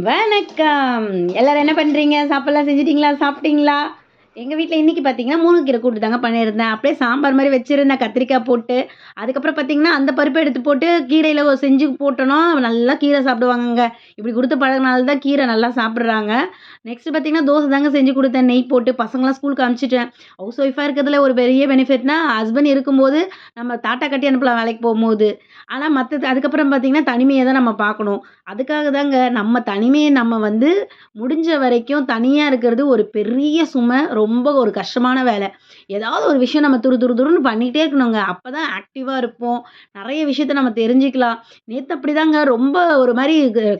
வணக்கம். எல்லாரும் என்ன பண்றீங்க? சாப்பாடுலாம் செஞ்சுட்டீங்களா? சாப்பிட்டீங்களா? எங்க வீட்ல இன்னைக்கு பார்த்தீங்கன்னா, முருங்கக்கீரை கூட்டு தாங்க பண்ணியிருந்தேன். அப்படியே சாம்பார் மாரி வச்சிருந்தேன் கத்திரிக்காய் போட்டு. அதுக்கப்புறம் பார்த்தீங்கன்னா, அந்த பருப்ப எடுத்து போட்டு கீரையில செஞ்சு போட்டோன்னா, நல்லா கீரை சாப்பிடுவாங்கங்க. இப்படி குடுத்து பழகுனால தான் கீரை நல்லா சாப்பிடுறாங்க. நெக்ஸ்ட் பார்த்தீங்கன்னா, தோசை தாங்க செஞ்சு குடுத்தேன் நெய் போட்டு. பசங்கலாம் ஸ்கூலுக்கு அனுப்பிச்சுட்டேன். ஹவுஸ் ஒய்ஃபா இருக்கிறதுல ஒரு பெரிய பெனிஃபிட்னா, ஹஸ்பண்ட் இருக்கும்போது நம்ம தாட்டா கட்டி அனுப்பலாம் வேலைக்கு போம்போது. ஆனா மத்தது அதுக்கப்புறம் பார்த்தீங்கன்னா, தனிமைய தான் நம்ம பார்க்கணும். அதுக்காக தாங்க நம்ம தனிமைய நம்ம வந்து முடிஞ்ச வரைக்கும் தனியா இருக்கிறது ஒரு பெரிய சுமை. ரொம்ப ஒரு கஷ்டமான வேலை. ஏதாவது ஒரு விஷயம் நம்ம துரு துரு துருன்னு பண்ணிட்டே இருக்கணுங்க. அப்பதான் ஆக்டிவா இருப்போம். நெறைய விஷயத்த நம்ம தெரிஞ்சுக்கலாம். நேத்து அப்படிதாங்க ரொம்ப ஒரு மாரி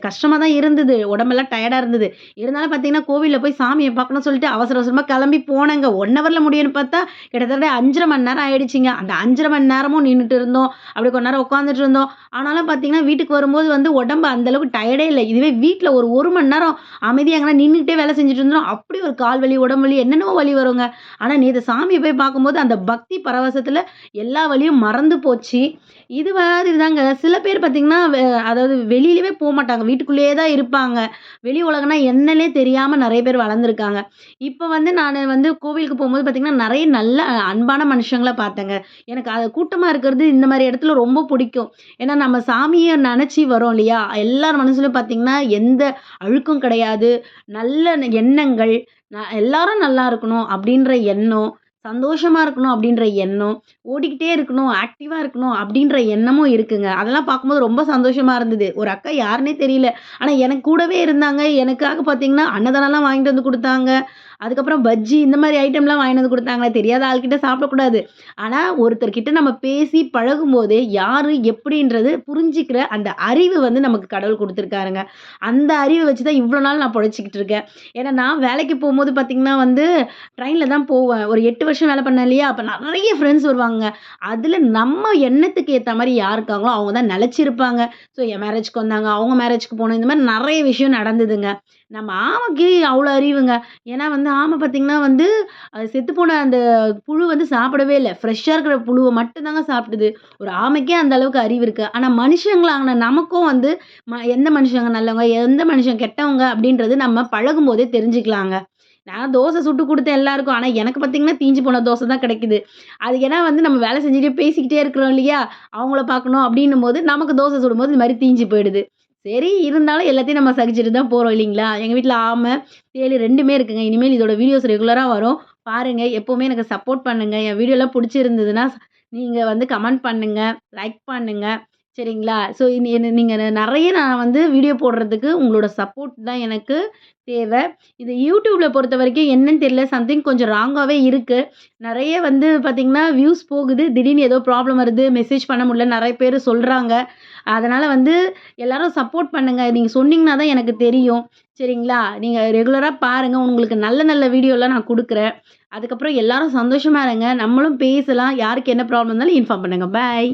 கஷ்டமா தான் இருந்தது. உடம்பெல்லாம் டயர்டா இருந்தது. இருந்தாலும் பார்த்தீங்கன்னா, கோவில்ல போய் சாமிய பார்க்கணும்னு சொல்லிட்டு அவசர அவசரமா கிளம்பி போனேங்க. 1 ஹவர்ல முடியும்னு பார்த்தா, கிட்டத்தட்ட 5 1/2 மணி நேரம் ஆயிடுச்சுங்க. அந்த 5 1/2 மணி நேரமும் நின்னுட்டு இருந்தோம். அப்படி கொஞ்ச நேரம் உட்காந்துட்டு இருந்தோம். ஆனாலும் பார்த்தீங்கன்னா, வீட்டுக்கு வரும்போது வந்து உடம்பு அந்த அளவுக்கு டயர்டே இல்ல. இதுவே வீட்ல ஒரு 1 மணி நேரம் அமைதியா எங்கனா நின்னுக்கிட்டே வேலை செஞ்சுட்டு இருந்தோம். அப்படி ஒரு கால் வலி, உடம்பு வலி என்னென்னவோ வலி வருங்க. ஆனா நேத்து சாமிய போய் பார்க்கும்போது, அந்த பக்தி பரவசத்துல எல்லா வலியும் மறந்து போச்சு. இது மாதிரி தாங்க சில பேர் பார்த்தீங்கன்னா, அதாவது வெளியிலவே போமாட்டாங்க. வீட்டுக்குள்ளேயே தான் இருப்பாங்க. வெளி உலகம்னா என்னன்னே தெரியாம நெறைய பேர் வளர்ந்துருக்காங்க. இப்ப வந்து நானு வந்து கோவிலுக்கு போம்போது பார்த்தீங்கன்னா, நெறைய நல்ல அன்பான மனுஷங்கள பார்த்தேங்க. எனக்கு அது கூட்டமா இருக்கிறது இந்த மாரி இடத்துல ரொம்ப பிடிக்கும். ஏன்னா நம்ம சாமிய நெனச்சு வரோம் இல்லையா? எல்லார் மனசுலயும் பார்த்தீங்கன்னா, எந்த அழுக்கும் கிடையாது. நல்ல எண்ணங்கள், எல்லாரும் நல்லா இருக்கணும் அப்டின்ற எண்ணம், சந்தோஷமா இருக்கணும் அப்டின்ற எண்ணம், ஓடிக்கிட்டே இருக்கணும், ஆக்டிவா இருக்கணும் அப்டின்ற எண்ணமும் இருக்குங்க. அதெல்லாம் பார்க்கும்போது ரொம்ப சந்தோஷமா இருந்தது. ஒரு அக்கா யாருன்னே தெரியல. ஆனா எனக்கு கூடவே இருந்தாங்க. எனக்காக பார்த்தீங்கன்னா, அன்னதானம்லாம் வாங்கிட்டு வந்து குடுத்தாங்க. அதுக்கப்புறம் பஜ்ஜி இந்த மாரி ஐட்டம்லாம் வாங்கிட்டு வந்து குடுத்தாங்களே, தெரியாத ஆள்கிட்ட சாப்பிடக்கூடாது. ஆனா, ஒருத்தர்கிட்ட நம்ம பேசி பழகும்போதே, யாரு எப்படின்றது புரிஞ்சுக்கிற அந்த அறிவு வந்து நமக்கு கடவுள் குடுத்துருக்காருங்க. அந்த அறிவ வச்சு தான் இவ்ளோ நாள் நான் பொழச்சுக்கிட்டு இருக்கேன். ஏன்னா, நான் வேலைக்கு போம்போது பார்த்தீங்கன்னா வந்து, ட்ரெயின்ல தான் போவேன். ஒரு 8 வருஷம் வேலை பண்ணேன் இல்லையா? அப்ப நெறைய ஃப்ரெண்ட்ஸ் வருவாங்கங்க. அதுல நம்ம எண்ணத்துக்கு ஏத்த மாரி யார் இருக்காங்களோ, அவங்க தான் நெலைச்சிருப்பாங்க. ஸோ என் மேரேஜ்க்கு வந்தாங்க, அவங்க மேரேஜ்க்கு போனோம். இந்த மாரி நெறைய விஷயம் நடந்ததுங்க. நம்ம ஆமைக்கு அவ்ளோ அறிவுங்க. ஏன்னா வந்து ஆமை பார்த்தீங்கன்னா வந்து, அது செத்துப்போன அந்த புழு வந்து சாப்பிடவே இல்ல. ஃப்ரெஷ்ஷா இருக்கிற புழுவ மட்டும் தாங்க சாப்பிடுது. ஒரு ஆமைக்கே அந்த அளவுக்கு அறிவு இருக்கு. ஆனா மனுஷங்களான நமக்கும் வந்து எந்த மனுஷங்க நல்லவங்க, எந்த மனுஷன் கெட்டவங்க அப்படின்றது நம்ம பழகும்போதே தெரிஞ்சுக்கலாங்க. நான் தோசை சுட்டு குடுத்தேன் எல்லாருக்கும். ஆனா எனக்கு பார்த்தீங்கன்னா, தீஞ்சு போன தோசை தான் கிடைக்குது. அது ஏன்னா வந்து நம்ம வேலை செஞ்சுட்டே பேசிக்கிட்டே இருக்கிறோம் இல்லையா? அவங்கள பார்க்கணும் அப்படின்னும்போது, நமக்கு தோசை சுடும்போது இந்த மாரி தீஞ்சு போயிடுது. சரி, இருந்தாலும் எல்லாத்தையும் நம்ம சகிச்சுட்டு தான் போறோம் இல்லைங்களா? எங்க வீட்ல ஆம, தேளு 2மே இருக்குங்க. இனிமேல் இதோட வீடியோஸ் ரெகுலரா வரும். பாருங்க. எப்பவுமே எனக்கு சப்போர்ட் பண்ணுங்க. என் வீடியோலாம் புடிச்சிருந்ததுன்னா, நீங்க வந்து கமெண்ட் பண்ணுங்க, லைக் பண்ணுங்க. சரிங்களா? ஸோ நீங்க நெறைய நான் வந்து வீடியோ போடுறதுக்கு உங்களோட சப்போர்ட் தான் எனக்கு தேவ. இது YouTubeல பொறுத்தவரைக்கும் என்னன்னு தெரியல. சம்திங் கொஞ்சம் ராங்காவே இருக்கு. நெறைய வந்து பார்த்தீங்கன்னா, வியூஸ் போகுது. திடீர்னு ஏதோ ப்ராப்ளம் வருது. மெசேஜ் பண்ண முடியல. நெறைய பேரு சொல்றாங்க. அதனால வந்து எல்லாரும் சப்போர்ட் பண்ணுங்க. நீங்க சொன்னீங்கன்னா தான் எனக்கு தெரியும். சரிங்களா? நீங்க ரெகுலரா பாருங்க. உங்களுக்கு நல்ல நல்ல வீடியோலாம் நான் குடுக்குறேன். அதுக்கப்புறம் எல்லாரும் சந்தோஷமா இருங்க. நம்மளும் பேசலாம். யாருக்கு என்ன ப்ராப்ளம் இருந்தாலும் இன்ஃபார்ம் பண்ணுங்க. பாய்.